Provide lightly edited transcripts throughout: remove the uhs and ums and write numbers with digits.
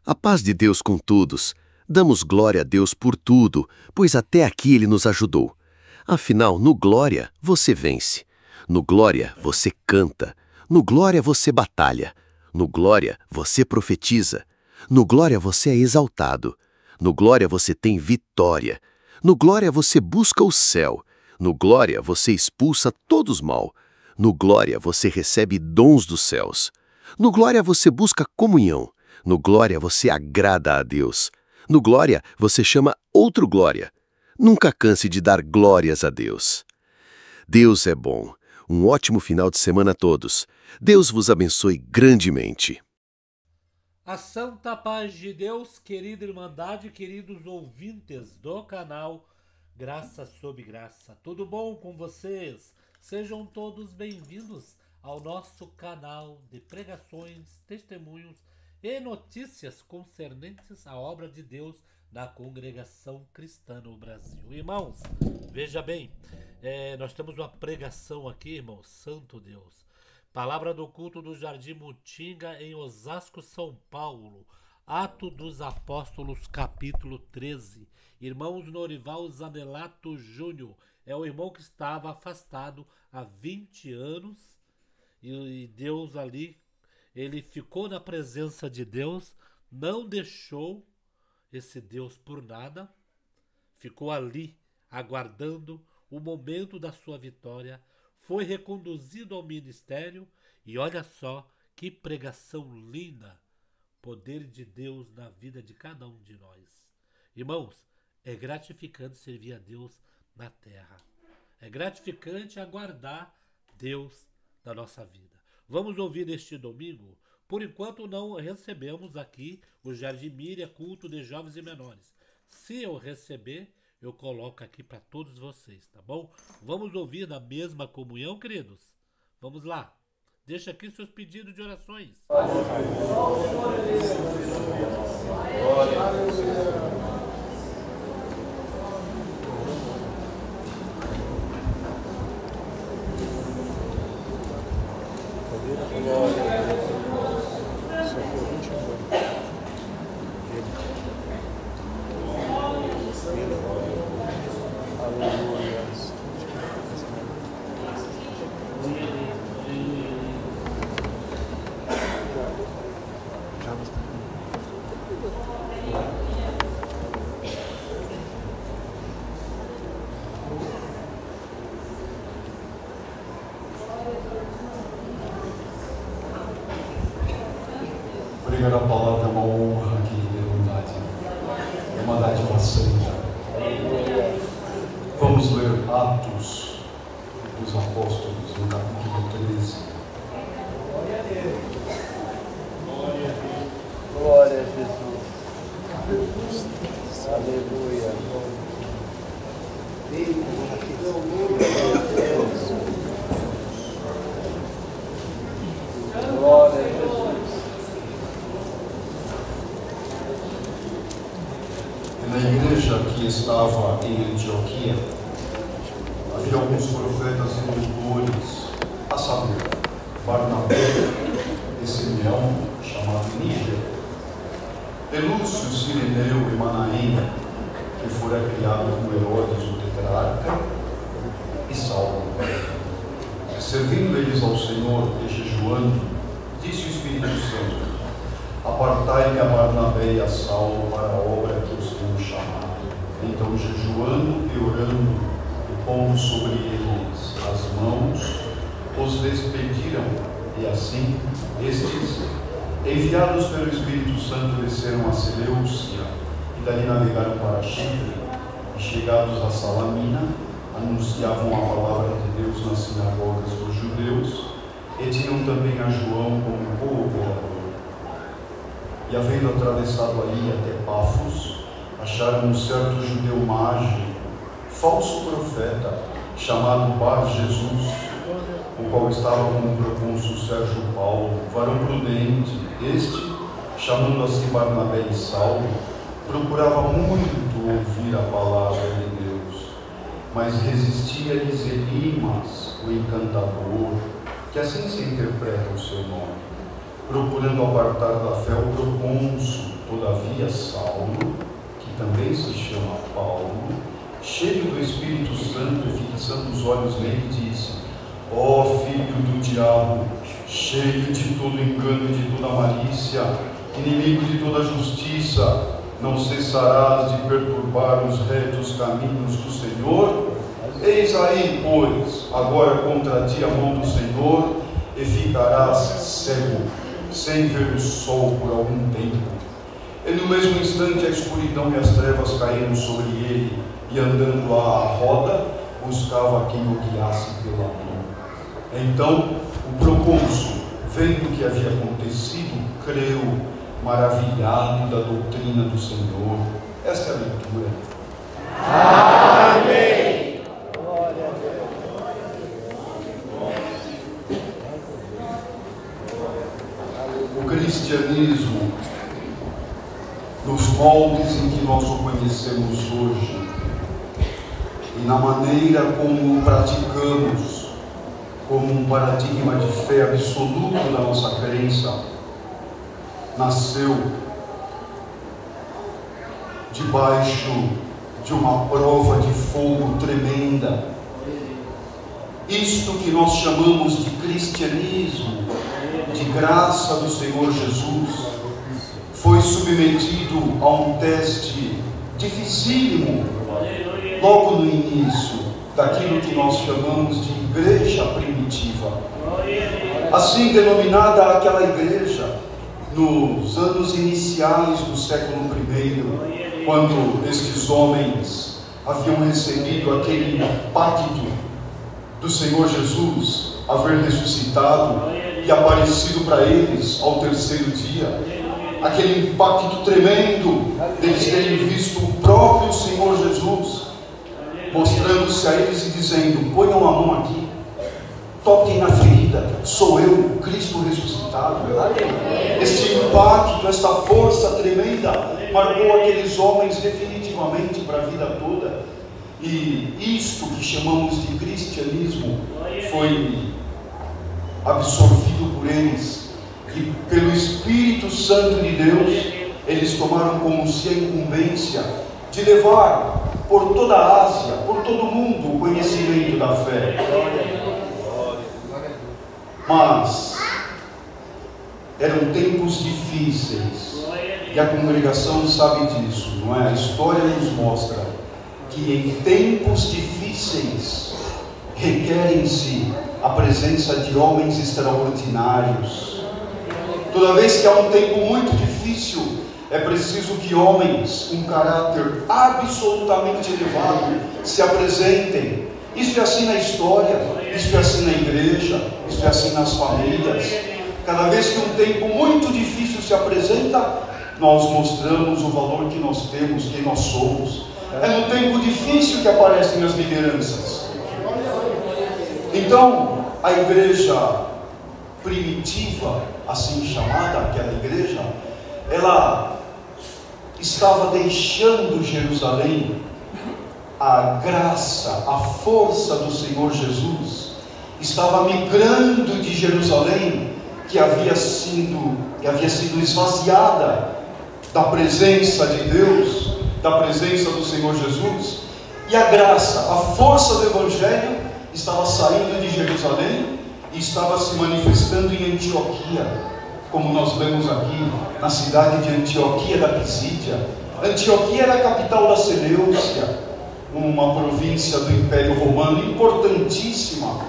A paz de Deus com todos. Damos glória a Deus por tudo, pois até aqui Ele nos ajudou. Afinal, no glória, você vence. No glória, você canta. No glória, você batalha. No glória, você profetiza. No glória, você é exaltado. No glória, você tem vitória. No glória, você busca o céu. No glória, você expulsa todos mal. No glória, você recebe dons dos céus. No glória, você busca comunhão. No glória, você agrada a Deus. No glória, você chama outro glória. Nunca canse de dar glórias a Deus. Deus é bom. Um ótimo final de semana a todos. Deus vos abençoe grandemente. A santa paz de Deus, querida Irmandade, queridos ouvintes do canal Graça sob Graça. Tudo bom com vocês? Sejam todos bem-vindos ao nosso canal de pregações, testemunhos e notícias concernentes à obra de Deus na congregação cristã no Brasil. Irmãos, veja bem, nós temos uma pregação aqui, irmãos, santo Deus. Palavra do culto do Jardim Mutinga, em Osasco, São Paulo. Ato dos Apóstolos, capítulo 13. Irmãos Norival Zanelato Júnior. É o irmão que estava afastado há 20 anos. E Deus ali, ele ficou na presença de Deus, não deixou esse Deus por nada. Ficou ali, aguardando o momento da sua vitória. Foi reconduzido ao ministério e olha só que pregação linda, poder de Deus na vida de cada um de nós. Irmãos, é gratificante servir a Deus na terra. É gratificante aguardar Deus na nossa vida. Vamos ouvir este domingo. Por enquanto não recebemos aqui o Jardim Miriam, culto de jovens e menores. Se eu receber, eu coloco aqui para todos vocês, tá bom? Vamos ouvir na mesma comunhão, queridos? Vamos lá. Deixa aqui seus pedidos de orações. Pregar a palavra é uma honra, querida Irmandade. É uma dádiva santa. Vamos ler Atos dos Apóstolos, no capítulo 13. Glória a Jesus. Aleluia. Glória a Jesus. Na igreja que estava em Antioquia, havia alguns profetas e doutores, a saber, Barnabé e Simeão, chamado Níger, e Lúcio, Cireneu e Manaém, que fora criado com Herodes, o tetrarca, e Saulo. Servindo eles ao Senhor e jejuando, disse o Espírito Santo: apartai-me a Barnabé e a Saulo para a obra que os tenho chamado. Então, jejuando e orando, e pondo sobre eles as mãos, os despediram, e assim, estes, enviados pelo Espírito Santo, desceram a Seleucia, e dali navegaram para Chipre, e chegados a Salamina, anunciavam a palavra de Deus nas sinagogas dos judeus, e tinham também a João como cooperador. E havendo atravessado ali até Pafos, acharam um certo judeu mágico, falso profeta, chamado Bar Jesus, o qual estava com o procônsul Sérgio Paulo, varão prudente. Este, chamando a si Barnabé e Saulo, procurava muito ouvir a palavra de Deus, mas resistia-lhes Elimas, o encantador, que assim se interpreta o seu nome, procurando apartar da fé o procônsul, Todavia Saulo, que também se chama Paulo, cheio do Espírito Santo e fixando os olhos nele, disse: ó filho do diabo, cheio de todo engano e de toda malícia, inimigo de toda justiça, não cessarás de perturbar os retos caminhos do Senhor? Eis aí, pois, agora contra ti a mão do Senhor, e ficarás cego, sem ver o sol por algum tempo. E no mesmo instante a escuridão e as trevas caíram sobre ele, e andando à roda, buscava quem o guiasse pela mão. Então o procônsul, vendo o que havia acontecido, creu, maravilhado da doutrina do Senhor. Esta é a leitura. Amém. Glória a Deus. O cristianismo, nos moldes em que nós o conhecemos hoje, e na maneira como o praticamos, como um paradigma de fé absoluto da nossa crença, nasceu debaixo de uma prova de fogo tremenda. Isto que nós chamamos de cristianismo, de graça do Senhor Jesus, foi submetido a um teste dificílimo logo no início daquilo que nós chamamos de igreja primitiva, assim denominada aquela igreja nos anos iniciais do século I, quando estes homens haviam recebido aquele pacto do Senhor Jesus haver ressuscitado e aparecido para eles ao terceiro dia, aquele impacto tremendo deles terem visto o próprio Senhor Jesus mostrando-se a eles e dizendo: ponham a mão aqui, toquem na ferida, sou eu, Cristo ressuscitado. Este impacto, esta força tremenda marcou aqueles homens definitivamente para a vida toda. E isto que chamamos de cristianismo foi absorvido por eles, e pelo Espírito Santo de Deus eles tomaram como si a incumbência de levar por toda a Ásia, por todo o mundo, o conhecimento da fé. Mas eram tempos difíceis, e a congregação sabe disso, não é? A história nos mostra que em tempos difíceis requerem-se a presença de homens extraordinários. Toda vez que há um tempo muito difícil, é preciso que homens com caráter absolutamente elevado se apresentem. Isso é assim na história, isso é assim na igreja, isso é assim nas famílias. Cada vez que um tempo muito difícil se apresenta, nós mostramos o valor que nós temos, quem nós somos. É no tempo difícil que aparecem as lideranças. Então, a igreja primitiva, assim chamada, aquela igreja, ela estava deixando Jerusalém. A graça, a força do Senhor Jesus estava migrando de Jerusalém, que havia sido esvaziada da presença de Deus, da presença do Senhor Jesus, e a graça, a força do Evangelho estava saindo de Jerusalém e estava se manifestando em Antioquia, como nós vemos aqui, na cidade de Antioquia da Pisídia. Antioquia era a capital da Seleucia, uma província do Império Romano importantíssima,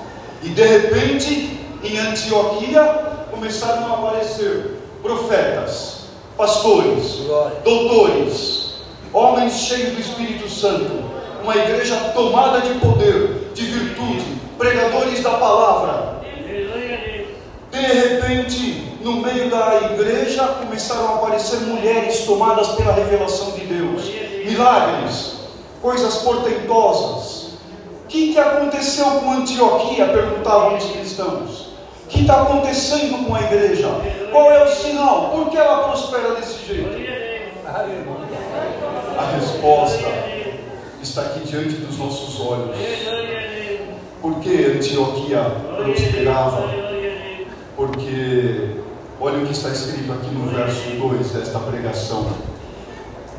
e de repente em Antioquia começaram a aparecer profetas, pastores, doutores, homens cheios do Espírito Santo, uma igreja tomada de poder, de virtude, pregadores da palavra. De repente, no meio da igreja começaram a aparecer mulheres tomadas pela revelação de Deus, milagres, coisas portentosas. O que aconteceu com Antioquia? Perguntavam os cristãos. O que está acontecendo com a igreja? Qual é o sinal? Por que ela prospera desse jeito? A resposta está aqui diante dos nossos olhos. Por que Antioquia prosperava? Porque Olha o que está escrito aqui no verso 2 desta pregação.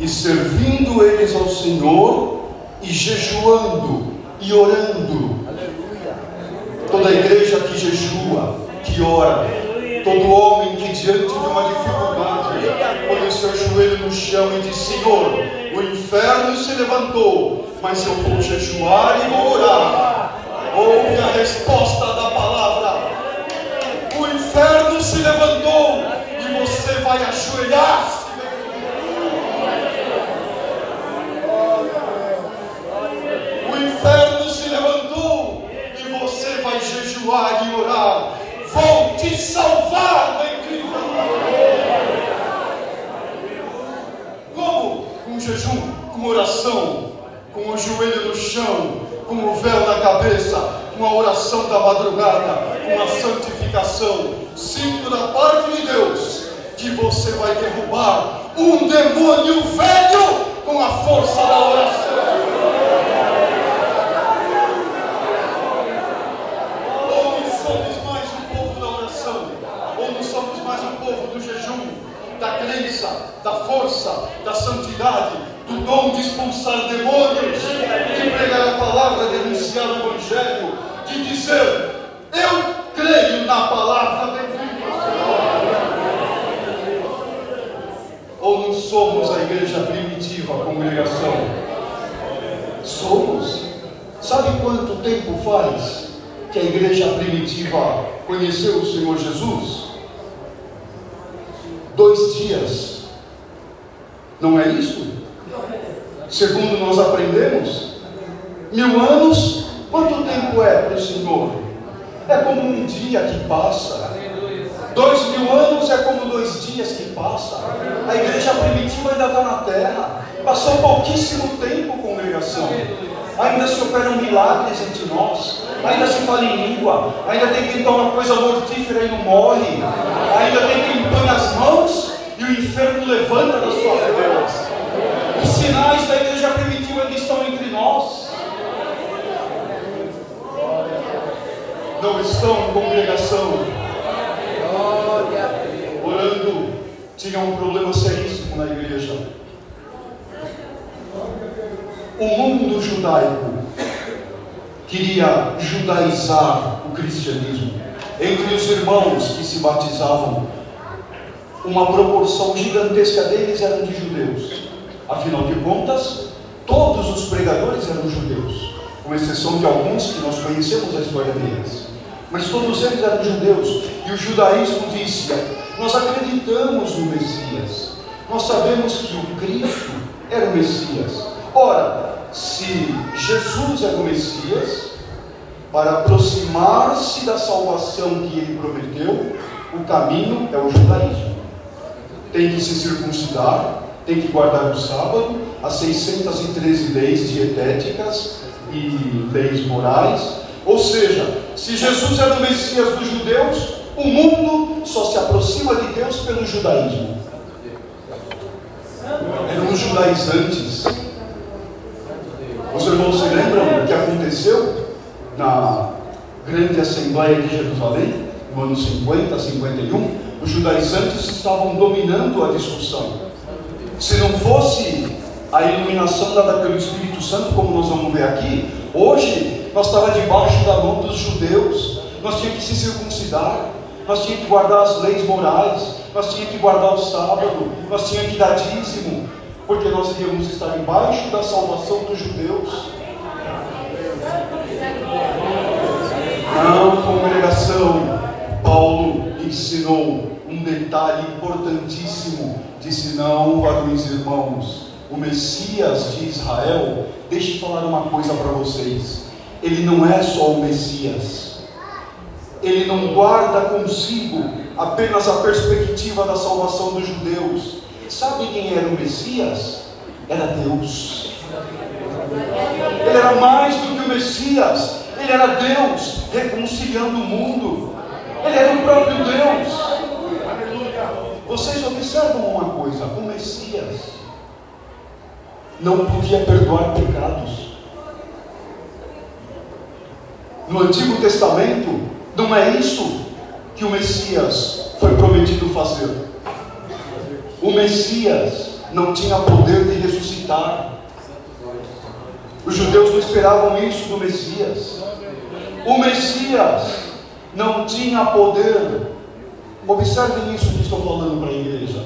E servindo eles ao Senhor, e jejuando, e orando. Toda a igreja que jejua, que ora, todo homem que diante de uma dificuldade, põe o seu joelho no chão e diz: Senhor, o inferno se levantou, mas eu vou jejuar e vou orar. Ouve a resposta da palavra. O inferno se levantou e você vai ajoelhar-se. O inferno se levantou e você vai jejuar e orar. Vou te salvar da incrível. Como? Com jejum, com oração, com o joelho no chão, com o véu na cabeça, com a oração da madrugada, com a santificação. Sinto da parte de Deus que você vai derrubar um demônio velho com a força da oração. Ou não somos mais um povo da oração, ou não somos mais um povo do jejum, da crença, da força, da santidade, do dom de expulsar demônios, de pregar a palavra, de anunciar o Evangelho, de dizer: eu creio na palavra de Deus. Ou não somos a igreja primitiva, a congregação? Somos. Sabe quanto tempo faz que a igreja primitiva conheceu o Senhor Jesus? 2 dias. Não é isso? Segundo nós aprendemos, 1000 anos, quanto tempo é para o Senhor? É como um dia que passa. 2000 anos é como 2 dias que passa. A igreja primitiva ainda está na terra. Passou pouquíssimo tempo, congregação. Ainda se operam milagres entre nós. Ainda se fala em língua. Ainda tem quem toma coisa mortífera e não morre. Ainda tem quem põe as mãos e o inferno levanta da sua voz. Os sinais da igreja primitiva ainda estão entre nós. Não estão, congregação, orando. Tinha um problema seríssimo na igreja. O mundo judaico queria judaizar o cristianismo. Entre os irmãos que se batizavam, uma proporção gigantesca deles eram de judeus. Afinal de contas, todos os pregadores eram judeus, com exceção de alguns que nós conhecemos a história deles. Mas todos eles eram judeus. E o judaísmo disse: nós acreditamos no Messias, nós sabemos que o Cristo era o Messias. Ora, se Jesus era o Messias, para aproximar-se da salvação que ele prometeu, o caminho é o judaísmo. Tem que se circuncidar, tem que guardar o sábado, as 613 leis dietéticas e leis morais. Ou seja, se Jesus era o Messias dos judeus, o mundo só se aproxima de Deus pelo judaísmo. Eram os judaizantes. Os irmãos se lembram o que aconteceu na grande Assembleia de Jerusalém, no ano 50, 51? Os judaizantes estavam dominando a discussão. Se não fosse a iluminação dada pelo Espírito Santo, como nós vamos ver aqui, hoje nós estávamos debaixo da mão dos judeus. Nós tínhamos que se circuncidar, nós tínhamos que guardar as leis morais, nós tínhamos que guardar o sábado, nós tínhamos que dar dízimo, porque nós iríamos estar embaixo da salvação dos judeus. Não, congregação, Paulo ensinou um detalhe importantíssimo. Disse: não, varões irmãos, o Messias de Israel, deixe eu falar uma coisa para vocês, ele não é só o Messias, ele não guarda consigo apenas a perspectiva da salvação dos judeus. Sabe quem era o Messias? Era Deus. Ele era mais do que o Messias, ele era Deus reconciliando o mundo, ele era o próprio Deus. Vocês observam uma coisa: o Messias não podia perdoar pecados. No Antigo Testamento, não é isso que o Messias foi prometido fazer. O Messias não tinha poder de ressuscitar. Os judeus não esperavam isso do Messias. O Messias não tinha poder. Observem isso que estou falando para a igreja.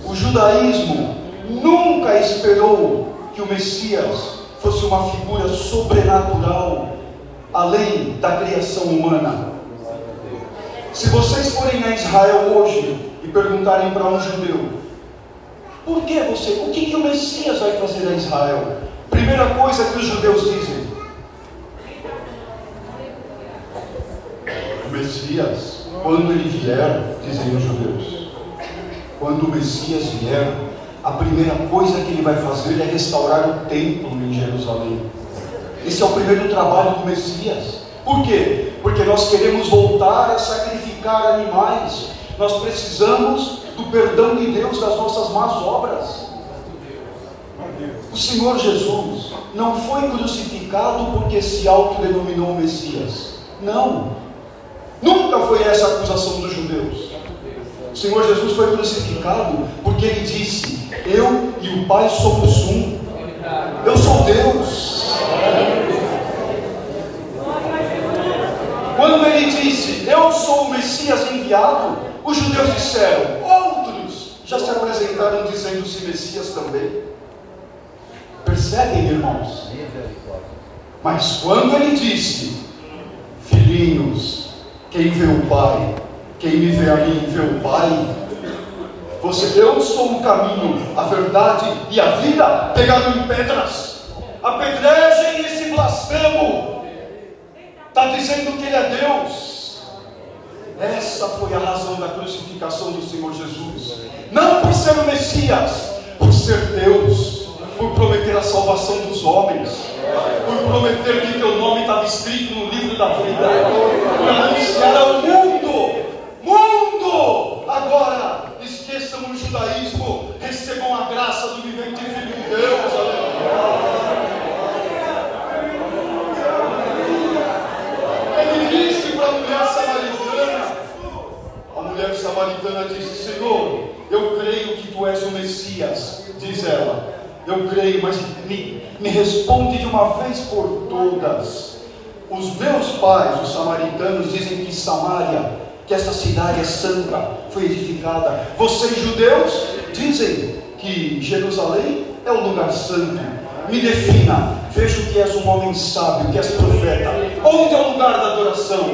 O judaísmo nunca esperou que o Messias fosse uma figura sobrenatural, além da criação humana. Se vocês forem a Israel hoje e perguntarem para um judeu, o que o Messias vai fazer a Israel? Primeira coisa que os judeus dizem: o Messias, quando ele vier, dizem os judeus, quando o Messias vier, a primeira coisa que ele vai fazer é restaurar o templo em Jerusalém. Esse é o primeiro trabalho do Messias. Por quê? Porque nós queremos voltar a sacrificar animais. Nós precisamos do perdão de Deus das nossas más obras. O Senhor Jesus não foi crucificado porque se autodenominou Messias. Não. Nunca foi essa a acusação dos judeus. O Senhor Jesus foi crucificado porque Ele disse: eu e o Pai somos um. Eu sou Deus. Quando Ele disse: eu sou o Messias enviado, os judeus disseram: outros já se apresentaram dizendo-se Messias também. Percebem, irmãos? Mas quando Ele disse: filhinhos, quem vê o Pai, quem me vê a mim, vê o Pai. Eu sou o caminho, a verdade e a vida. Pegado em pedras, apedrejem esse blasfemo. Está dizendo que Ele é Deus. Essa foi a razão da crucificação do Senhor Jesus. Não por ser o Messias, por ser Deus, por prometer a salvação dos homens, por prometer que teu nome estava escrito no livro da vida, por anunciar ao mundo. Agora, esqueçam o judaísmo, recebam a graça do vivente Filho de Deus. Ele disse para a mulher samaritana, disse: Senhor, eu creio que tu és o Messias. Diz ela: eu creio, mas me responde de uma vez por todas. Os meus pais, os samaritanos, dizem que Samaria, que essa cidade é santa, foi edificada. Vocês judeus dizem que Jerusalém é o lugar santo. Me defina, vejo que és um homem sábio, que és profeta. Onde é o lugar da adoração?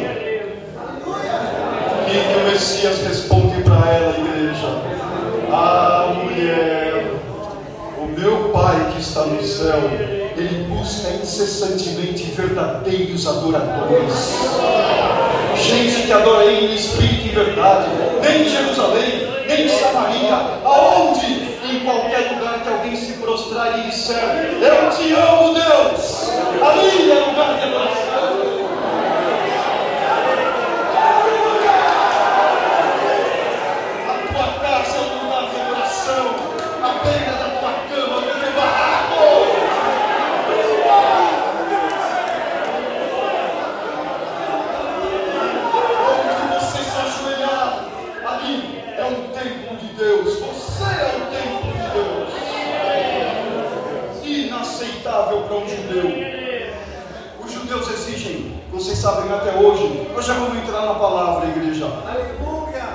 E que o Messias responde para ela, igreja: ah, mulher, o meu Pai que está no céu, Ele busca incessantemente verdadeiros adoradores, gente que adora Ele em espírito e verdade. Nem em Jerusalém, nem em Samaria, aonde, em qualquer lugar que alguém se prostrar e disser: eu te amo, Deus, ali é lugar de adoração. A tua casa é um lugar de adoração, a beira da tua cama, do teu barraco. É um templo de Deus. Você é o templo de Deus. Inaceitável para um judeu. Os judeus exigem, vocês sabem até hoje. Nós já vamos entrar na palavra, igreja.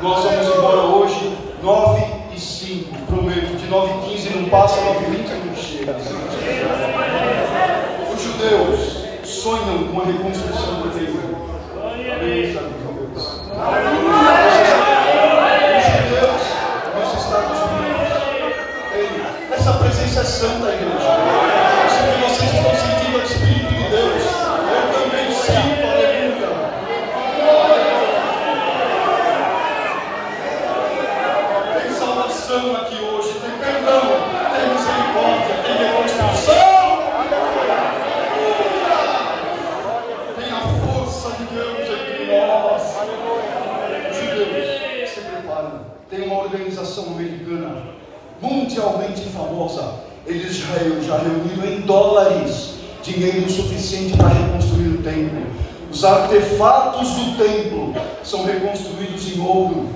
Nós vamos embora hoje 9h05. Prometo, de 9h15 não passa, 9h20 não chega. Os judeus sonham com a reconstrução do templo. Amém, sabe, Deus. Essa presença é santa, igreja. Se vocês estão sentindo o Espírito de Deus, eu também sinto, aleluia. Tem salvação aqui hoje, tem perdão, tem misericórdia, tem reconstrução. Tem a força de Deus entre nós. Judeus, se preparam. Tem uma organização americana mundialmente famosa. Eles já reuniram em dólares dinheiro suficiente para reconstruir o templo. Os artefatos do templo são reconstruídos em ouro.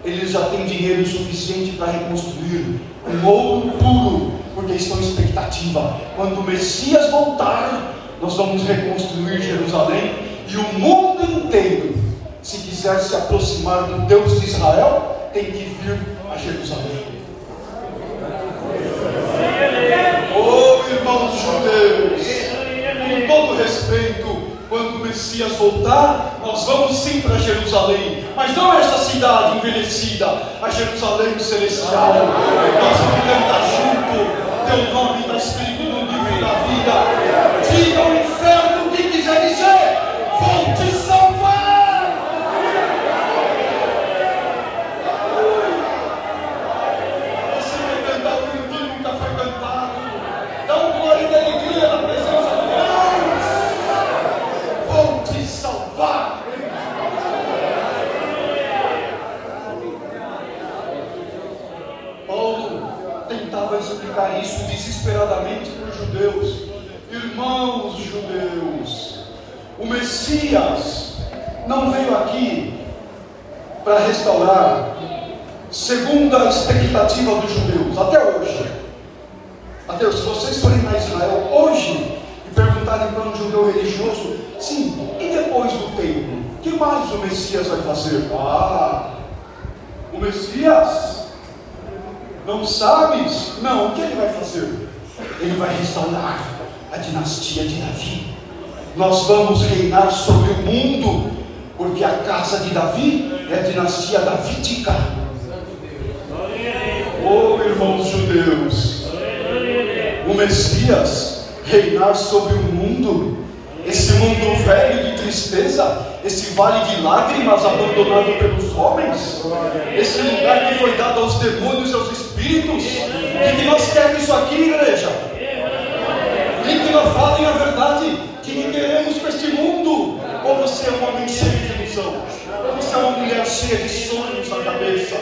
eles já têm dinheiro suficiente para reconstruir com ouro puro, porque estão em expectativa. Quando o Messias voltar, nós vamos reconstruir Jerusalém, e o mundo inteiro, se quiser se aproximar do Deus de Israel, tem que vir a Jerusalém. Oh, irmãos judeus, com todo respeito, quando o Messias voltar, nós vamos sim para Jerusalém, mas não esta cidade envelhecida, a Jerusalém celestial. Nós vamos cantar junto, teu nome está escrito no livro da vida. Diga ao inferno o que quiser dizer, vou te salvar. Você vai cantar o hino que nunca foi cantado. Dá um glória de alegria na presença de Deus. Vou te salvar. Paulo tentava explicar isso desesperadamente para os judeus. Irmãos judeus, o Messias não veio aqui para restaurar segundo a expectativa dos judeus, até hoje. Até hoje, se vocês forem a Israel hoje e perguntarem para um judeu religioso, sim, e depois do templo, o que mais o Messias vai fazer? O Messias, não sabes? Não, o que ele vai fazer? Ele vai restaurar a dinastia de Davi. Nós vamos reinar sobre o mundo, porque a casa de Davi é a dinastia davídica. Oh, irmãos judeus, o Messias reinar sobre o mundo, esse mundo velho de tristeza, esse vale de lágrimas abandonado pelos homens, esse lugar que foi dado aos demônios e aos espíritos. O que nós queremos isso aqui, igreja? E que nós falem a verdade, que queremos para este mundo. Ou você é um homem cheio de ilusão, ou você é uma mulher cheia de sonhos na cabeça,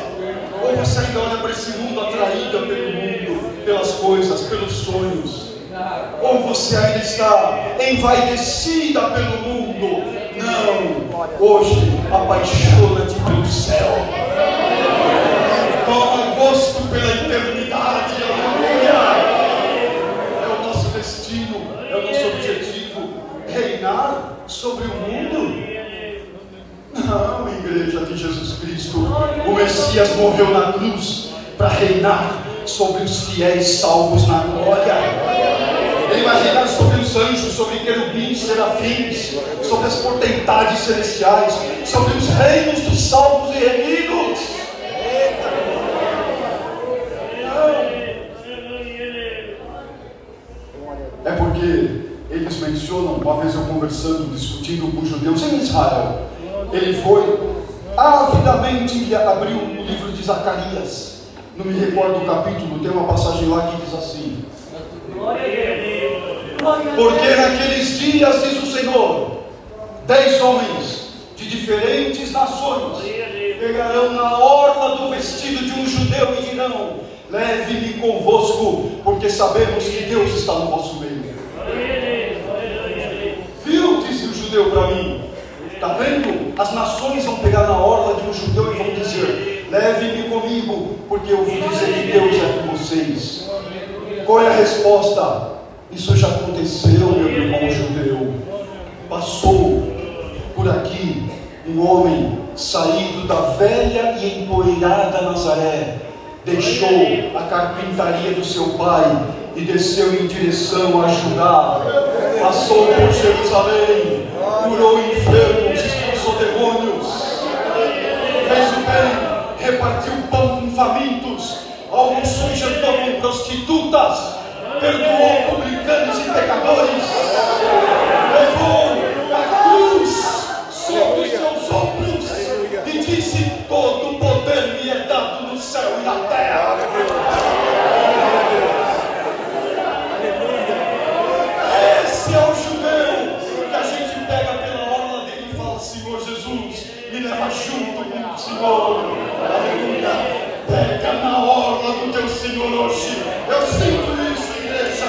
ou você ainda olha para esse mundo atraída pelo mundo, pelas coisas, pelos sonhos, ou você ainda está envaidecida pelo mundo. Não, hoje apaixona-te pelo céu, toma gosto pela eternidade. Aleluia! É o nosso destino, é o nosso objetivo, reinar sobre o mundo. Não, igreja de Jesus Cristo, o Messias morreu na cruz para reinar sobre os fiéis salvos na glória. Ele vai reinar sobre os anjos, sobre querubins, serafins, sobre as potestades celestiais, sobre os reinos dos salvos e remidos. É porque eles mencionam, uma vez eu conversando, discutindo com os judeus em Israel, ele foi avidamente e abriu o livro de Zacarias, não me recordo o capítulo, tem uma passagem lá que diz assim: porque naqueles dias, diz o Senhor, 10 homens de diferentes nações pegarão na orla do vestido de um judeu e dirão: leve-me convosco, porque sabemos que Deus está no vosso meio. Viu, disse o judeu para mim, está vendo? As nações vão pegar na orla de um judeu e vão dizer: leve-me comigo, porque eu ouvi dizer que Deus é com vocês. Qual é a resposta? Isso já aconteceu, meu irmão judeu. Passou por aqui um homem saído da velha e empoeirada Nazaré, deixou a carpintaria do seu pai e desceu em direção a Judá. Passou por Jerusalém, curou enfermos, expulsou demônios, fez o bem, repartiu pão com famintos, almoçou e jantou com prostitutas, perdoou publicanos e pecadores, levou a cruz sobre os seus ombros e disse: todo o poder me é dado no céu e na terra. Esse é o judeu que a gente pega pela orla dele e fala: Senhor Jesus, me leva junto com o Senhor. Aleluia. Pega na orla do teu Senhor hoje. Eu sinto isso, igreja.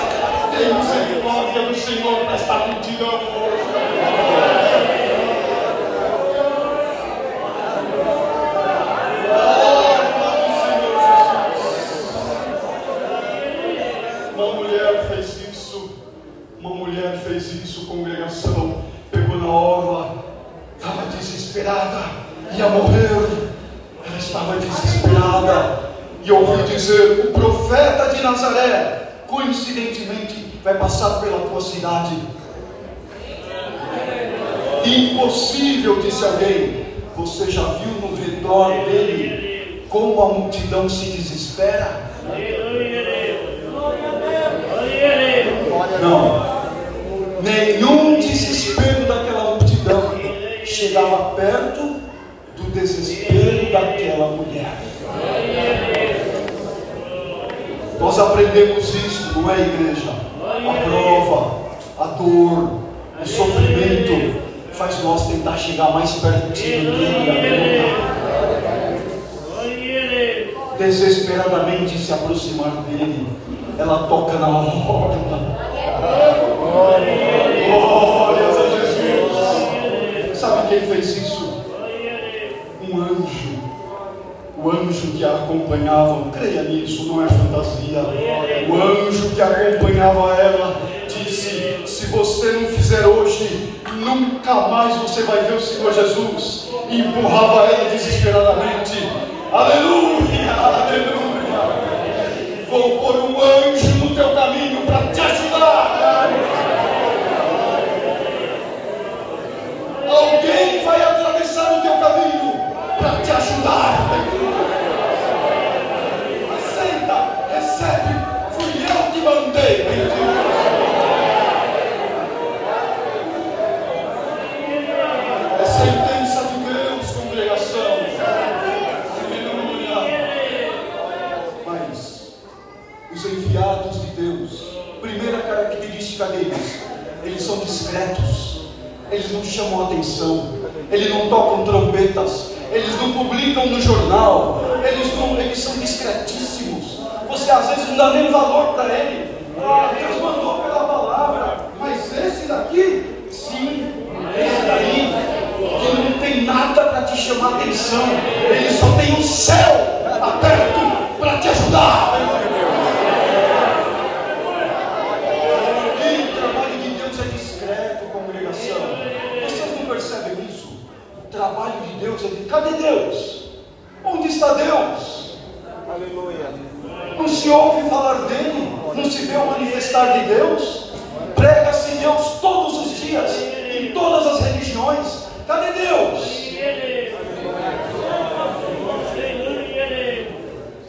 Tem misericórdia do Senhor nesta multidão hoje. Oh, desesperada e ouvi dizer: o profeta de Nazaré, coincidentemente, vai passar pela tua cidade. Impossível, disse alguém. Você já viu no redor dele como a multidão se desespera? Não. Nenhum desespero daquela multidão chegava perto do desespero daquela mulher. Nós aprendemos isso, não é, igreja? A prova, a dor, o sofrimento faz nós tentar chegar mais perto dele. Desesperadamente se aproximar dele. Ela toca na orla. Glórias a Jesus. Sabe quem fez isso? Um anjo. O anjo que a acompanhava, creia nisso, não é fantasia. O anjo que acompanhava ela disse: se você não fizer hoje, nunca mais você vai ver o Senhor Jesus. E empurrava ela desesperadamente. Aleluia, aleluia. Vou pôr um anjo no teu caminho para te ajudar. Alguém vai atravessar o teu caminho para te ajudar. Aceita, recebe. Fui eu que mandei. É sentença de Deus, congregação. Os enviados de Deus, primeira característica deles: eles são discretos, eles não chamam atenção, eles não tocam trombetas, eles não publicam no jornal, eles são discretíssimos. Você às vezes não dá nem valor para ele. Deus mandou pela palavra, mas esse daqui, sim, esse daí, que não tem nada para te chamar atenção, ele só tem o céu aberto para te ajudar. O trabalho de Deus é de... Cadê Deus? Onde está Deus? Aleluia. Não se ouve falar dele? Não se vê o manifestar de Deus? Prega-se Deus todos os dias, em todas as religiões. Cadê Deus?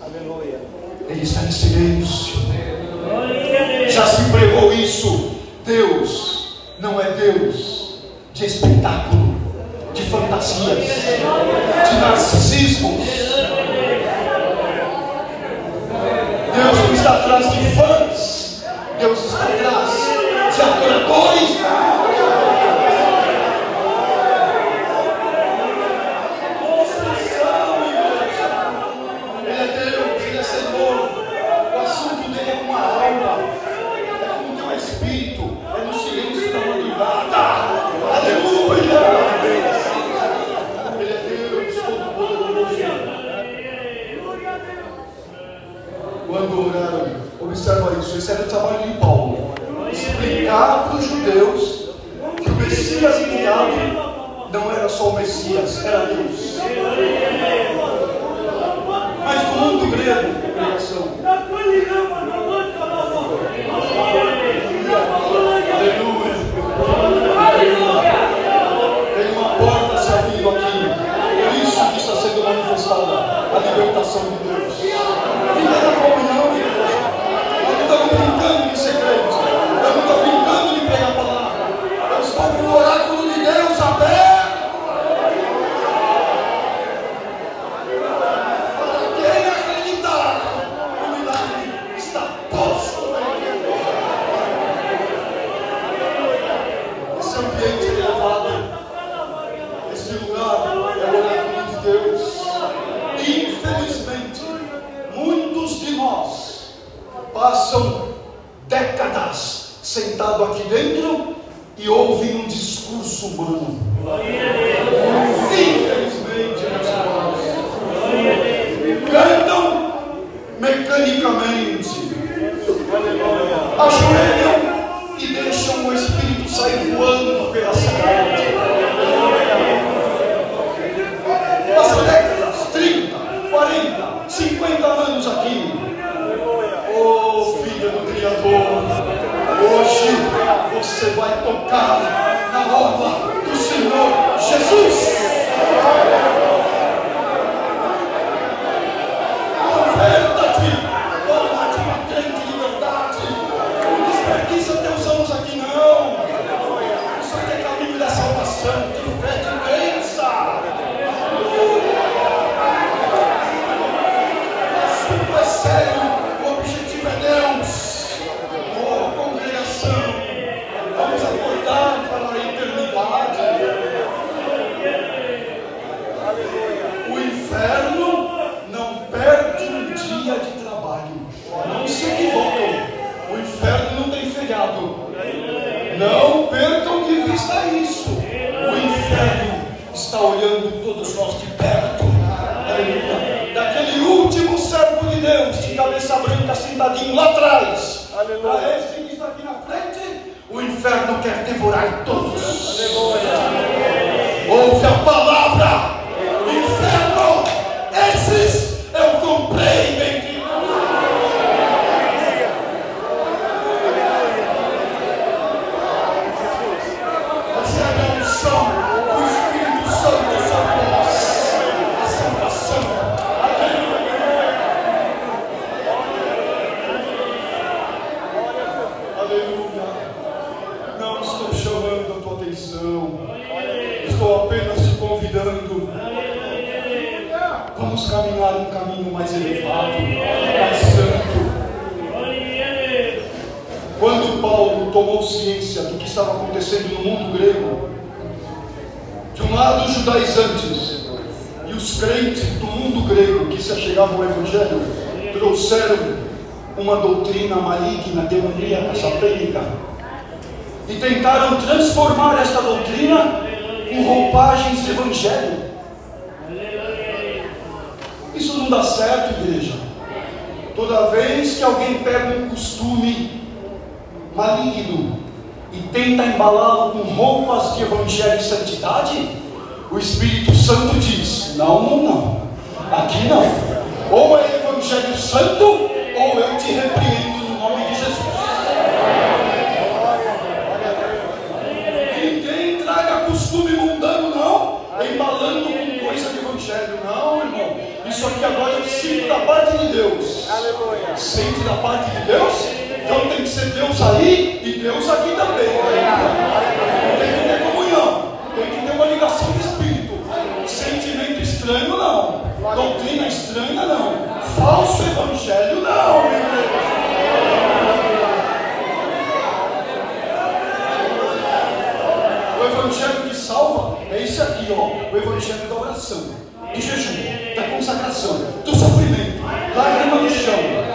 Aleluia. Ele está em silêncio. Já se pregou isso. Deus não é Deus de espetáculo, de fantasias, de narcisismos. Deus não está atrás de fãs, Deus está atrás de adoradores. Ele é Deus, Ele é Senhor. O assunto dele é com a alma, é com o teu espírito, é no silêncio da madrugada. Aleluia! Quando oraram, observa isso, esse era o trabalho de Paulo: explicar para os judeus que o Messias enviado não era só o Messias, era Deus. Mas no mundo grego, pregação. Aleluia. Tem uma porta se abrindo aqui. É isso que está sendo manifestada, a libertação de Deus. Fica na comunhão, igreja. Eu não estou brincando de ser crente. Eu não estou brincando de pregar a palavra. Eu estou com o oráculo de Deus aberto. Para quem acreditar, o milagre está posto. Esse ambiente é elevado. Esse lugar é o oráculo de Deus. Infelizmente, muitos de nós passam décadas sentado aqui dentro e ouvem um discurso humano. Infelizmente, meus irmãos, cantam mecanicamente, ajoelham e deixam o Espírito sair voando pela cidade. Passam décadas, 30, 40 estamos aqui. Oh, filha do Criador, hoje você vai tocar na obra do Senhor Jesus. Converta-te, torna-te uma crente de verdade. Não desperdiça teus anos aqui, não. Isso aqui é caminho da salvação, de fé, de crença. Assunto é sério, o objetivo é Deus. Oh, congregação, vamos acordar para a eternidade. O inferno não perde um dia de trabalho. Não se equivocam. O inferno não tem feriado. Não percam de vista isso. O inferno está olhando todos nós de perto. Aleluia. Daquele último servo de Deus, de cabeça branca, sentadinho lá atrás. Aleluia. A esse que está aqui na frente, o inferno quer devorar todos. Aleluia. Ouve a palavra. Inferno, esses eu comprei, bendito. Recebe a unção do Espírito Santo sobre nós, a salvação. Aleluia. Não estou chamando a tua atenção, estou apenas te convidando. Vamos caminhar um caminho mais elevado, mais santo. Quando Paulo tomou ciência do que estava acontecendo no mundo grego, de um lado os judaizantes e os crentes do mundo grego que se achegavam ao Evangelho trouxeram uma doutrina maligna, demoníaca, satânica, e tentaram transformar esta doutrina com roupagens de Evangelho. Isso não dá certo, igreja. Toda vez que alguém pega um costume maligno e tenta embalá-lo com roupas de evangelho e santidade, o Espírito Santo diz: não, não, não, aqui não. Ou é evangelho santo, ou eu te repreendo no nome de Jesus. Ninguém traga costume mundano, não, embalando com coisa de evangelho, não, irmão. Isso aqui agora eu sinto da parte de Deus. Aleluia. Sente da parte de Deus? Então tem que ser Deus aí e Deus aqui também. Tem que ter comunhão, tem que ter uma ligação de espírito. Sentimento estranho não, doutrina estranha não, falso evangelho não. O evangelho que salva é esse aqui, ó, o evangelho da oração, do jejum, da consagração, do sofrimento, lágrima no chão,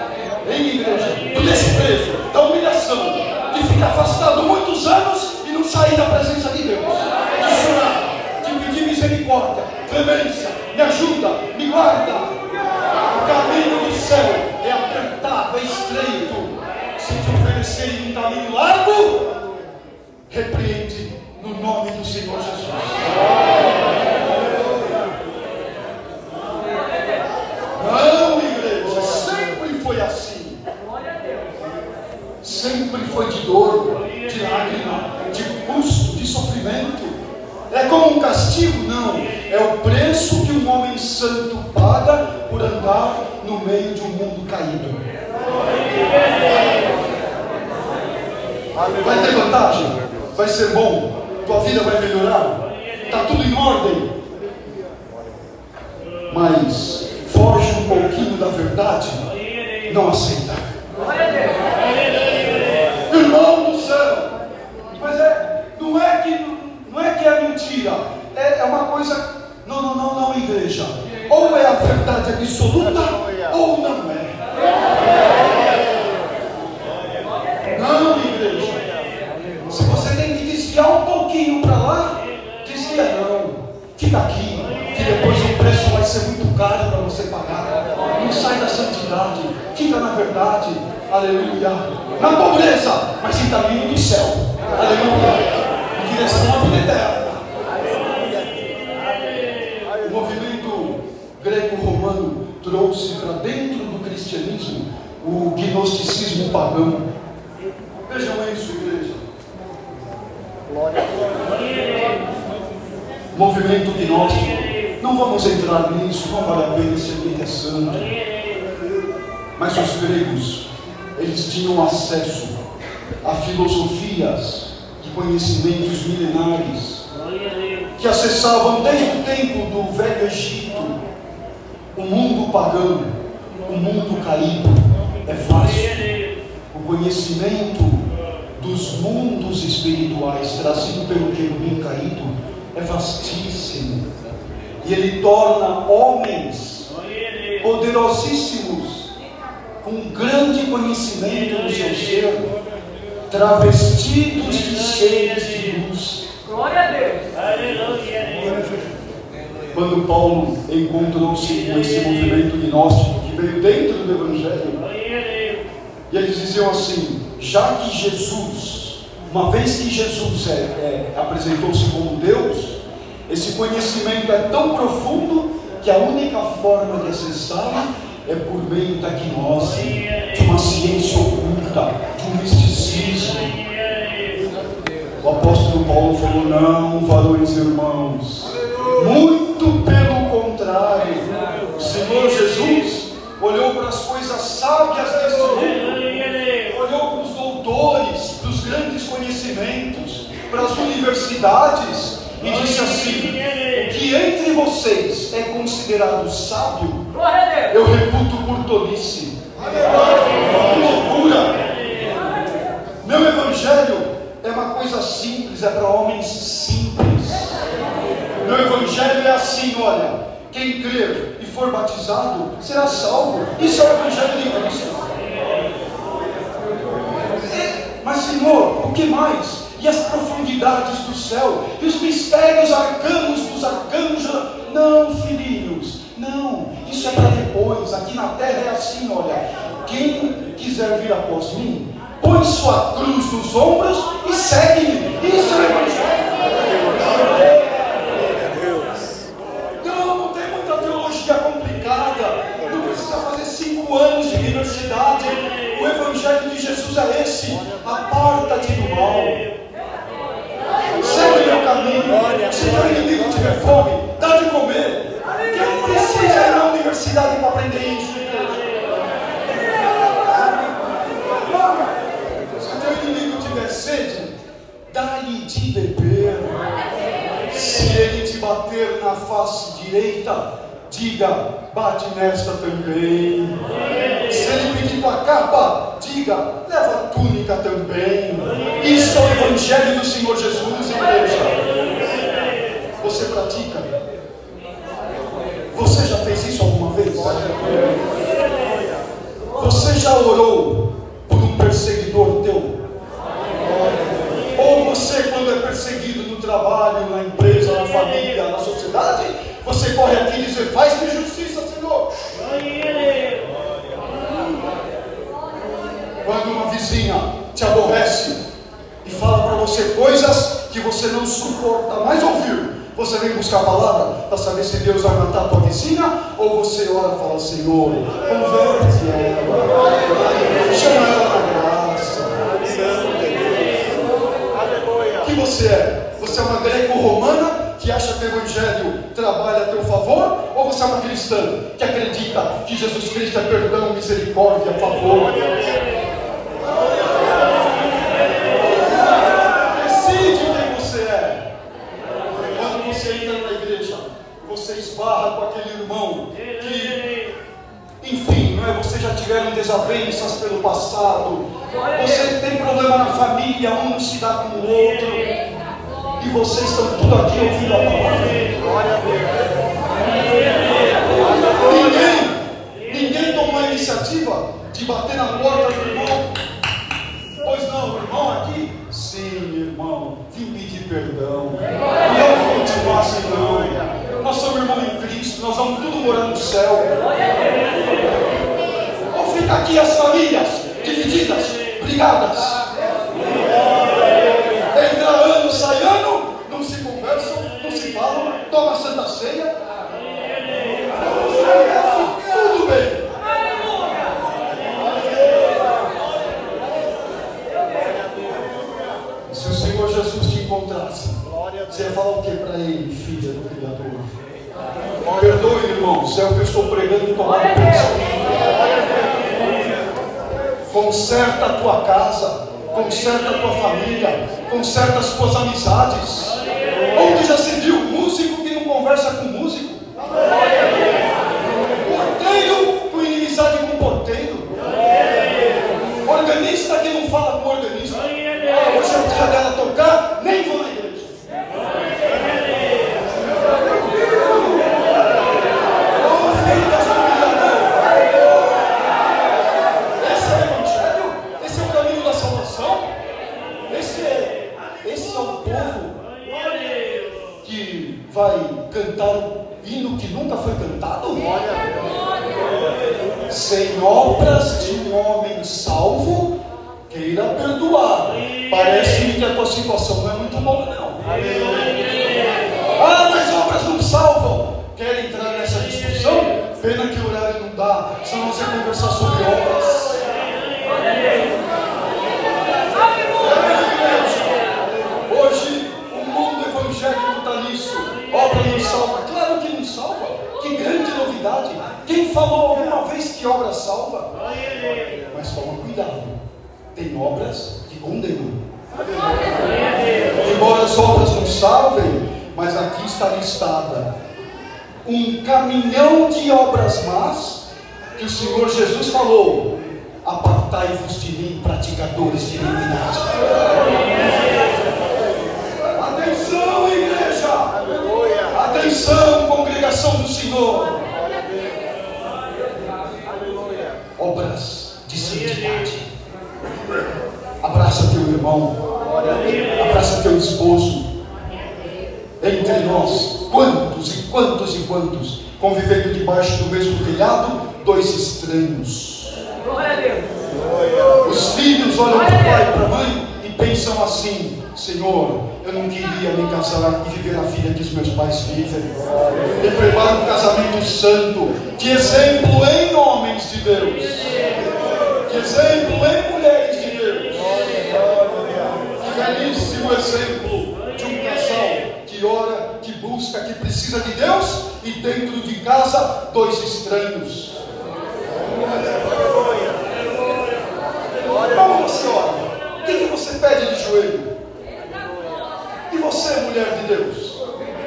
em igreja, do desprezo, da humilhação, de ficar afastado muitos anos e não sair da presença de Deus, de chorar, de pedir misericórdia, clemência, me ajuda, me guarda. O caminho do céu é apertado, é estreito. Se te oferecerem um caminho largo, repreende no nome do Senhor Jesus. Não, igreja, sempre foi assim. Sempre foi de dor, de lágrima, de custo, de sofrimento. É como um castigo? Não. É o preço que um homem santo paga por andar no meio de um mundo caído. Vai ter vantagem? Vai ser bom? Tua vida vai melhorar? Está tudo em ordem? Mas foge um pouquinho da verdade, não aceita. Irmão do céu, mas não é que é mentira, é uma coisa. Não, igreja. Ou é a verdade absoluta, ou não é. Não, igreja. Se você tem que desviar um pouquinho para lá, desvia não. Fica aqui, que depois o preço vai ser muito caro para você pagar. Não sai da santidade, fica na verdade. Aleluia. Na pobreza, mas em caminho do céu. Aleluia. Em direção à vida eterna. O movimento greco-romano trouxe para dentro do cristianismo cristianismo, o gnosticismo pagão. Vejam isso, igreja. Movimento gnóstico. Não vamos entrar nisso, não vale a pena, esse ambiente é santo. Mas os gregos, eles tinham acesso a filosofias e conhecimentos milenares que acessavam desde o tempo do Velho Egito. O mundo pagão, o mundo caído é vasto. O conhecimento dos mundos espirituais trazido pelo querubim caído é vastíssimo. E ele torna homens poderosíssimos, com grande conhecimento do seu ser, travestidos de seres de luz. Glória a Deus. Quando Paulo encontrou-se com esse movimento gnóstico que veio dentro do Evangelho, e eles diziam assim: já que Jesus, uma vez que Jesus apresentou-se como Deus, esse conhecimento é tão profundo que a única forma de acessá-lo é por meio da gnose, de uma ciência oculta, de um misticismo. O apóstolo Paulo falou: não, varões irmãos, muito pelo contrário. O Senhor Jesus olhou para as coisas sábias deste mundo, olhou para os doutores, para os grandes conhecimentos, para as universidades, e disse assim: o que entre vocês é considerado sábio, eu reputo por tolice. Que loucura! Meu evangelho é uma coisa simples, é para homens simples. Meu evangelho é assim, olha: quem crer e for batizado será salvo. Isso é o evangelho de Cristo. Mas Senhor, o que mais? E as profundidades do céu, e os mistérios arcanos dos arcanjos? Não, filhinhos, não, isso é para depois. Aqui na terra é assim, olha: quem quiser vir após mim, põe sua cruz nos ombros e segue-me. Isso é o evangelho. Não tem muita teologia complicada, não precisa fazer 5 anos de universidade. O evangelho de Jesus é esse: aparta-te do mal, segue o meu caminho. Se teu inimigo tiver fome, dá de comer. Quem precisa ir na universidade para aprender isso? Se teu inimigo tiver sede, dá-lhe de beber. Se ele te bater na face direita, diga: bate nesta também. Se ele pedir tua capa, diga: leva a túnica também. Isso é o evangelho do Senhor Jesus, igreja. Você pratica? Você já fez isso alguma vez? Você já orou por um perseguidor teu? Ou você, quando é perseguido no trabalho, na empresa, na família, na sociedade, você corre aqui e diz: faz-me justiça, Senhor. Quando uma vizinha te aborrece e fala para você coisas que você não suporta mais ouvir, você vem buscar a palavra para saber se Deus vai matar a tua vizinha? Ou você ora e fala: Senhor, converte ela, chama ela na graça. O que você é? Você é uma greco-romana que acha que o evangelho trabalha a teu favor? Ou você é uma cristã que acredita que Jesus Cristo é perdão, misericórdia, favor? Decide quem você é. Quando você entra na igreja, você esbarra com aquele irmão que, enfim, não é? Vocês já tiveram desavenças pelo passado, você tem problema na família, um não se dá com o outro, e vocês estão tudo aqui ouvindo a palavra. Ninguém tomou a iniciativa de bater na porta do irmão. Pois não, irmão aqui? Sim, irmão, vim pedir perdão. Não vou continuar assim, não. Nós somos irmãos em Cristo, nós vamos tudo morar no céu. Ou fica aqui as famílias divididas, brigadas. Entra ano, sai ano, não se conversam, não se falam, toma a Santa Ceia. Tudo bem. conserta a tua casa, conserta a tua família, conserta as tuas amizades. Onde já se viu músico que não conversa com músico? Porteiro com inimizade com porteiro? Organista que não fala com organista? Hoje é o dia dela tocar, nem vou na igreja. Esse é o Evangelho? Esse é o caminho da salvação? Esse é o povo que vai cantar hino que nunca foi cantado? Sem obras de um homem salvo, queira perdoar. Parece-me que a tua situação não é muito boa, não. Ah, mas obras não salvam. Quer entrar nessa discussão? Pena que o horário não dá, senão você conversar sobre obras. Hoje o mundo evangélico está nisso. Obra não salva. Claro que não salva. Que grande novidade. Quem falou alguma vez que obra salva? Mas toma cuidado. Tem obras que condenam. Embora as obras não salvem, mas aqui está listada um caminhão de obras más que o Senhor Jesus falou: apartai-vos de mim, praticadores de iniquidade. Atenção, igreja! Atenção, congregação do Senhor! Obras de santidade. Abraça teu irmão, abraça teu esposo. Entre nós, quantos e quantos e quantos, convivendo debaixo do mesmo telhado, dois estranhos. Os filhos olham para o pai e para a mãe e pensam assim: Senhor, eu não queria me casar e viver a vida que os meus pais vivem. Me prepara um casamento santo, de exemplo em homens de Deus, de exemplo em mulheres de Deus. Que belíssimo exemplo de um casal que ora, que busca, que precisa de Deus, e dentro de casa, dois estranhos. Como você ora? O que você pede de joelho? E você, mulher de Deus?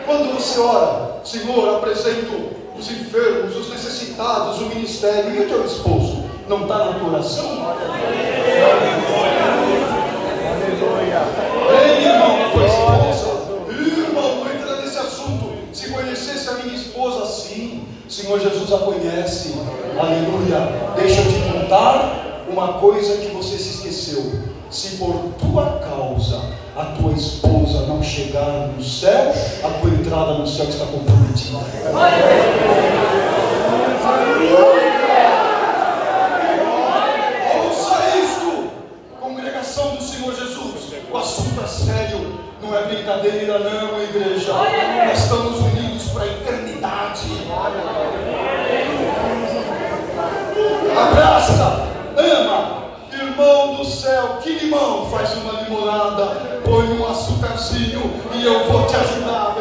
Quando você ora: Senhor, apresento os enfermos, os necessitados, o ministério, e o teu esposo? Não está na tua oração? Ei, irmão, a tua esposa. Irmão, não entra nesse assunto. Se conhecesse a minha esposa, sim. O Senhor Jesus a conhece. Aleluia. Deixa eu te contar uma coisa que você se esqueceu. Se por tua causa a tua esposa não chegar no céu, a tua entrada no céu está comprometida. Ouça isto, congregação do Senhor Jesus. O assunto é sério, não é brincadeira não, igreja. Nós estamos unidos para a eternidade. Abraça, ama. Irmão do céu, que limão? Faz uma limonada, põe um açúcarzinho e eu vou te ajudar.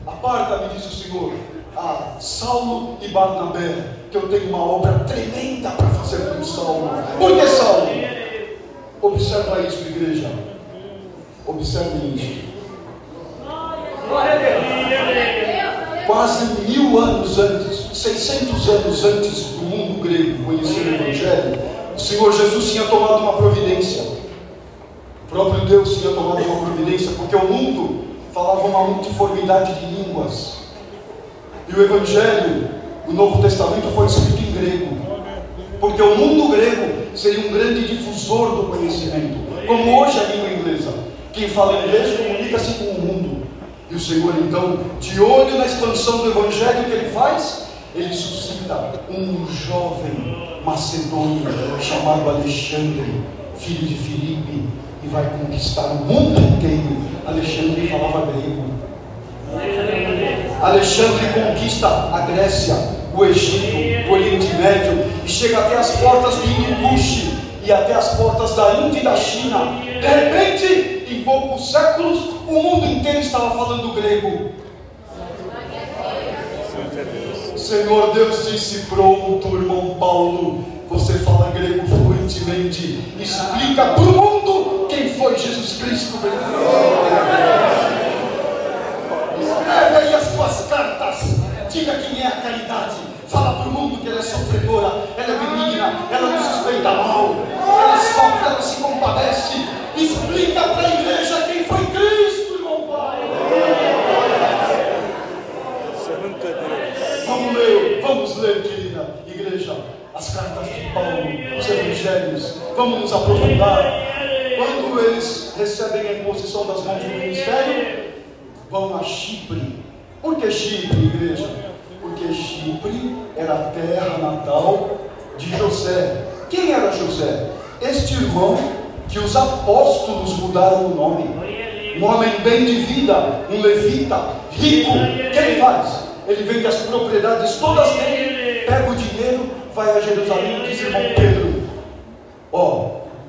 Aparta-me, diz o Senhor, a Saulo e Barnabé, que eu tenho uma obra tremenda para fazer com Saulo. Por que Saulo? Observa isso, igreja. Observe isso. Quase 1000 anos antes, 600 anos antes do mundo grego conhecer o Evangelho, o Senhor Jesus tinha tomado uma providência. O próprio Deus tinha tomado uma providência, porque o mundo falava uma multiformidade de línguas. E o Evangelho, o Novo Testamento, foi escrito em grego, porque o mundo grego seria um grande difusor do conhecimento, como hoje a língua inglesa. Quem fala inglês comunica-se com o mundo. E o Senhor, então, de olho na expansão do Evangelho, que Ele faz? Ele suscita um jovem macedônio chamado Alexandre, filho de Filipe, e vai conquistar o mundo inteiro. Alexandre falava grego. Alexandre conquista a Grécia, o Egito, o Oriente Médio, e chega até as portas do Hindu-Kush e até as portas da Índia e da China. De repente, em poucos séculos, o mundo inteiro estava falando grego. Senhor Deus disse: pronto, irmão Paulo, você fala grego fluentemente, explica para o mundo quem foi Jesus Cristo. Escreve aí as tuas cartas, diga quem é a caridade, fala para o mundo que ela é sofredora, ela é benigna, ela não suspeita mal, ela sofre, ela se compadece. Explica para a igreja quem foi Cristo, irmão Paulo. Vamos ler, querida igreja, as cartas de Paulo, os evangelhos. Vamos nos aprofundar. Quando eles recebem a imposição das mãos do ministério, vão a Chipre. Por que Chipre, igreja? Porque Chipre era a terra natal de José. Quem era José? Este irmão que os apóstolos mudaram o nome. Um homem bem de vida, um levita, rico. O que ele faz? Ele vende as propriedades todas dele, pega o dinheiro, vai a Jerusalém e diz: irmão Pedro,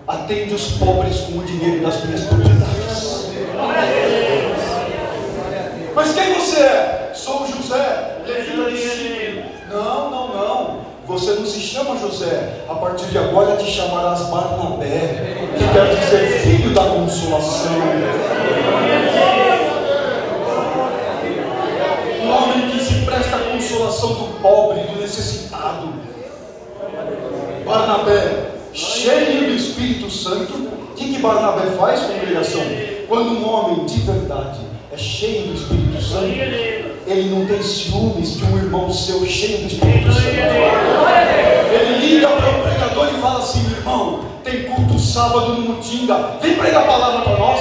atende os pobres com o dinheiro das minhas propriedades. Mas quem você é? Sou José, levita de Chipre. Não. Você não se chama José. A partir de agora te chamarás Barnabé, que quer dizer filho da consolação. Um homem que se presta à consolação do pobre, do necessitado. Barnabé, cheio do Espírito Santo. O que Barnabé faz, congregação? Quando um homem de verdade é cheio do Espírito Santo, ele não tem ciúmes de um irmão seu cheio do Espírito Santo. Ele liga para o pregador e fala assim: irmão, tem culto sábado no Mutinga, vem pregar a palavra para nós.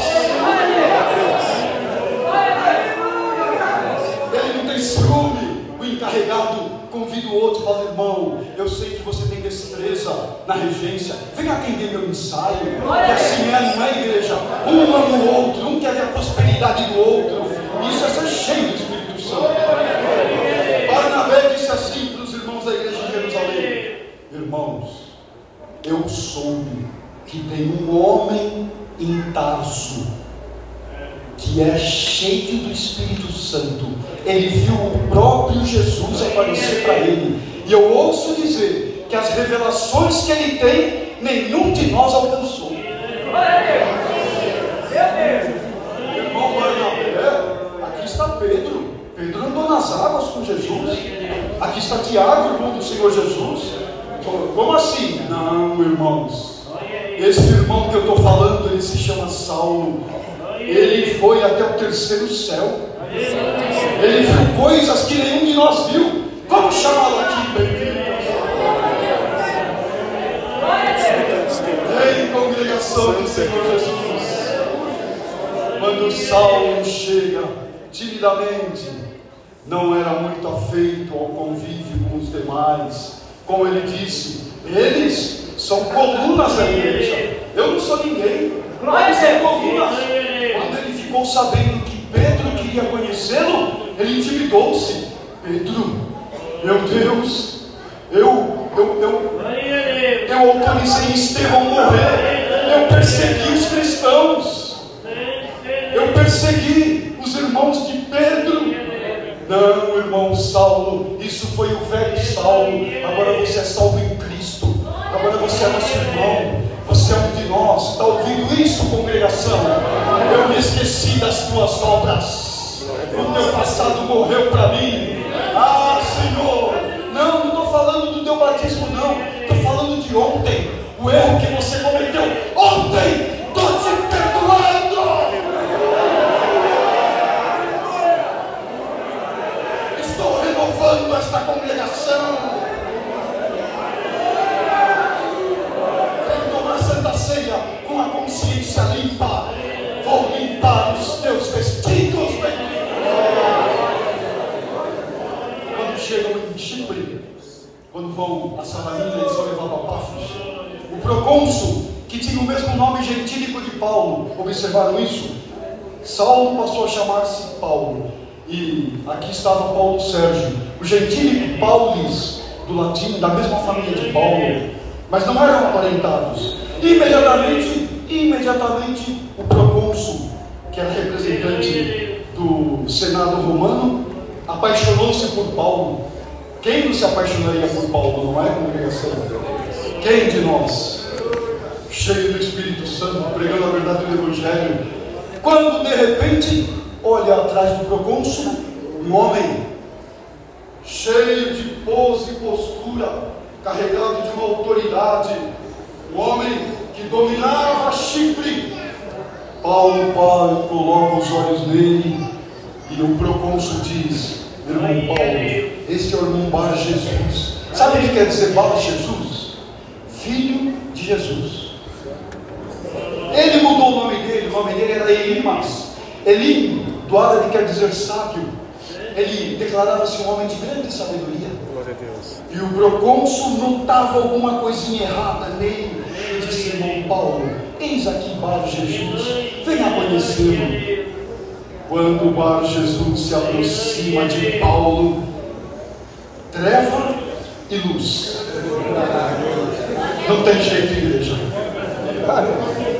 Ele não tem ciúme. O encarregado convida o outro e fala: irmão, eu sei que você tem destreza na regência, vem atender meu ensaio. E assim não é, igreja? Um ama o outro, um quer ver a prosperidade do outro. Isso é ser cheio do Espírito Santo. Barnabé disse assim para os irmãos da igreja de Jerusalém: irmãos, eu soube que tem um homem em Tarso que é cheio do Espírito Santo. Ele viu o próprio Jesus aparecer para ele. E eu ouço dizer que as revelações que ele tem, nenhum de nós alcançou. Irmão Barnabé, aqui está Pedro. Pedro andou nas águas com Jesus. Aqui está Tiago, irmão do Senhor Jesus. Como assim? Não, irmãos. Esse irmão que eu estou falando, ele se chama Saulo. Ele foi até o terceiro céu. Ele viu coisas que nenhum de nós viu. Vamos chamá-lo aqui, bem-vindo. Ei, congregação do Senhor Jesus. Quando Saulo chega timidamente, não era muito afeito ao convívio com os demais. Como ele disse, eles são colunas da igreja. Eu não sou ninguém. Eles são colunas. Quando ele ficou sabendo que Pedro queria conhecê-lo, ele intimidou-se. Pedro, meu Deus, eu autorizei Estevão morrer. Eu persegui os cristãos. Eu persegui os irmãos de Pedro. Não, irmão Saulo, isso foi o velho Saulo. Agora você é salvo em Cristo. Agora você é nosso irmão. Você é um de nós. Está ouvindo isso, congregação? Eu me esqueci das tuas obras. O teu passado morreu para mim. Ah, Senhor, não estou falando do teu batismo, não. Estou falando de ontem. O erro que você cometeu ontem. Estou te perdoando. Estou renovando esta congregação. Vem tomar Santa Ceia com a consciência limpa. Vou limpar os teus vestidos, bendito. Quando chegam em Chipre, quando vão a Salamina, eles vão levar para Pafos. O procônsul, que tinha o mesmo nome gentílico de Paulo, observaram isso? Saulo passou a chamar-se Paulo. E aqui estava Paulo Sérgio. O gentílico Paulis, do latim, da mesma família de Paulo, mas não eram aparentados. Imediatamente o procônsul, que era representante do Senado romano, apaixonou-se por Paulo. Quem não se apaixonaria por Paulo, não é, congregação? Quem de nós, cheio do Espírito Santo, pregando a verdade do Evangelho, quando de repente olha atrás do procônsul, um homem cheio de pose e postura, carregado de uma autoridade, um homem que dominava Chipre. Paulo coloca os olhos nele e o procônsul diz: irmão Paulo, este é o irmão Bar Jesus. Sabe o que quer dizer Bar Jesus? Filho de Jesus. Ele mudou o nome dele era Elimas. Elim, do árabe, quer dizer sábio. Ele declarava-se um homem de grande sabedoria. Glória a Deus. E o procônsul notava alguma coisinha errada nele e disse: irmão Paulo, eis aqui Bar Jesus, venha conhecê-lo. Quando Bar Jesus se aproxima de Paulo, treva e luz. Não tem jeito, igreja.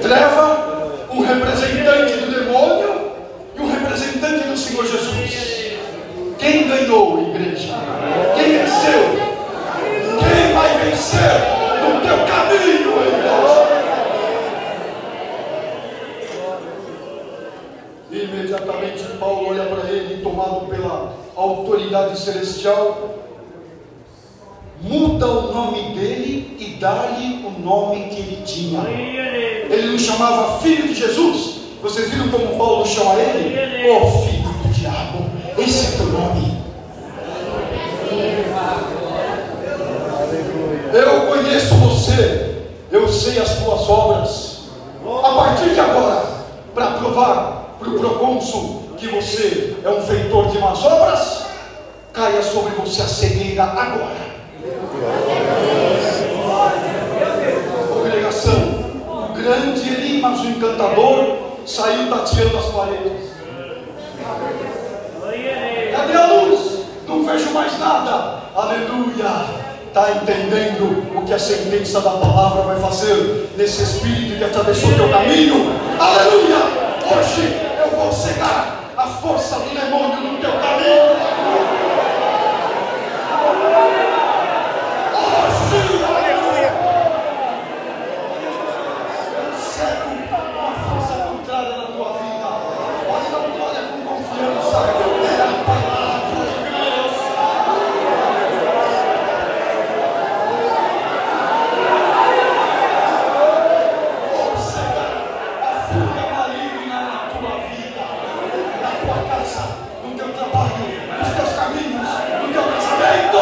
Treva, um representante do demônio e um representante do Senhor Jesus. Quem ganhou, igreja? Quem venceu? Quem vai vencer no teu caminho, igreja? Imediatamente Paulo olha para ele, tomado pela autoridade celestial, muda o nome dele e dá-lhe o nome que ele tinha. Ele não chamava filho de Jesus. Vocês viram como Paulo chama ele? Ó filho do diabo, esse é teu nome. Eu conheço você, eu sei as tuas obras. A partir de agora, para provar para o procônsul que você é um feitor de más obras, caia sobre você a cegueira agora. Congregação, o grande Elimas, o encantador, saiu tateando as paredes. Cadê a luz? Não vejo mais nada. Aleluia. Está entendendo o que a sentença da palavra vai fazer nesse espírito que atravessou o teu caminho? Aleluia. Hoje eu vou cegar a força do demônio no teu caminho. Hoje, aleluia. Eu cego a força contrária na tua vida. Olha, não olha com confiança. É a palavra de Deus. Vou cegar a fúria maligna na tua vida, na tua casa, no teu trabalho, nos teus caminhos, no teu casamento.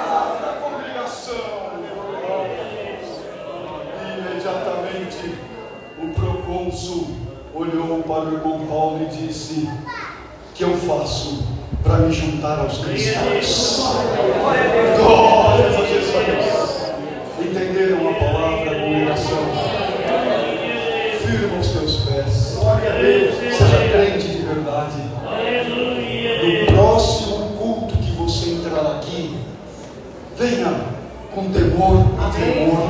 A congregação. Imediatamente o procônsul olhou para o irmão Paulo e disse: que eu faço para me juntar aos cristãos? Glória a Jesus. Entenderam a palavra, congregação? Firma os teus pés. Seja crente de verdade. No próximo culto que você entrar aqui, venha com temor e tremor,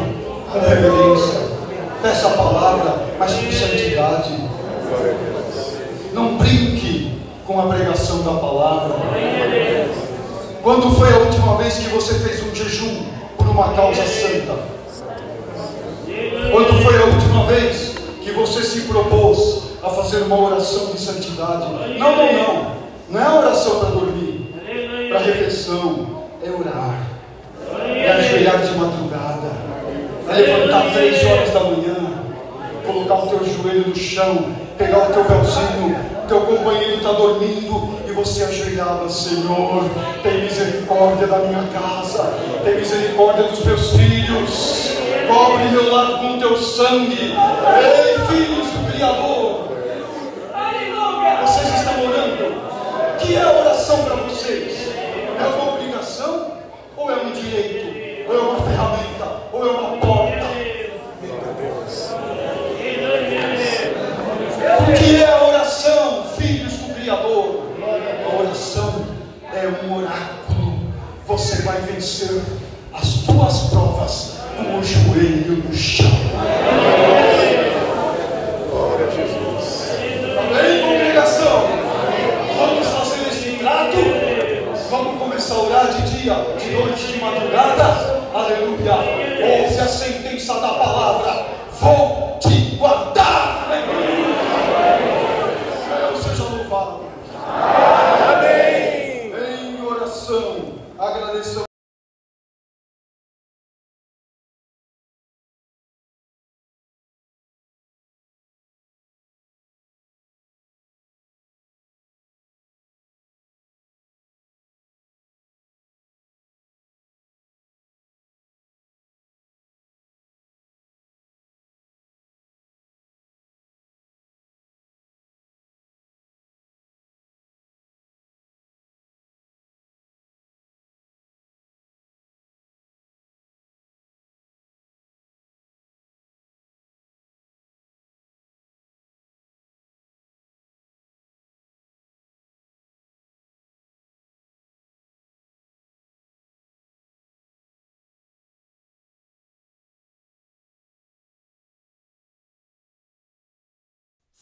com reverência. Peça a palavra, mas com santidade. Não brinque com a pregação da palavra. Quando foi a última vez que você fez um jejum por uma causa santa? Quando foi a última vez que você se propôs a fazer uma oração de santidade? Não é oração para dormir, para refeição. É orar, é ajoelhar de madrugada, é levantar 3 horas da manhã, colocar o teu joelho no chão, pegar o teu véuzinho, teu companheiro está dormindo e você ajoelhado: Senhor, tem misericórdia da minha casa, tem misericórdia dos meus filhos, cobre meu lar com o teu sangue. Ei, filhos do Criador, vocês estão orando? Que é a oração para vocês? É uma obrigação? Ou é um direito? Ou é uma ferramenta? Ou é uma porta? O que é a oração, filhos do Criador? A oração é um oráculo. Você vai vencer as tuas provas com o joelho no chão. Glória a Jesus. Amém, congregação?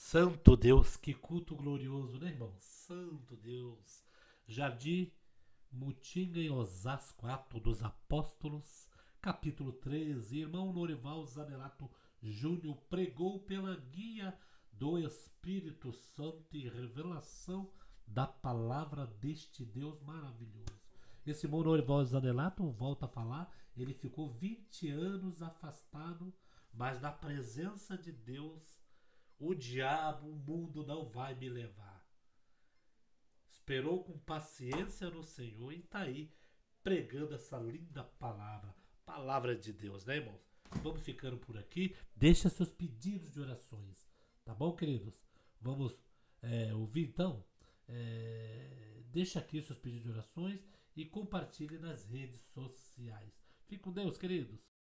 Santo Deus, que culto glorioso, né, irmão? Santo Deus. Jardim Mutinga em Osasco, Atos dos Apóstolos, capítulo 13. Irmão Norival Zanerato Júnior pregou pela guia do Espírito Santo e revelação da palavra deste Deus maravilhoso. Esse irmão Norival Zanerato, volta a falar, ele ficou 20 anos afastado, mas na presença de Deus, o diabo, o mundo não vai me levar. Esperou com paciência no Senhor e está aí pregando essa linda palavra. Palavra de Deus, né, irmãos? Vamos ficando por aqui. Deixa seus pedidos de orações. Tá bom, queridos? Vamos ouvir então? Deixa aqui seus pedidos de orações e compartilhe nas redes sociais. Fique com Deus, queridos.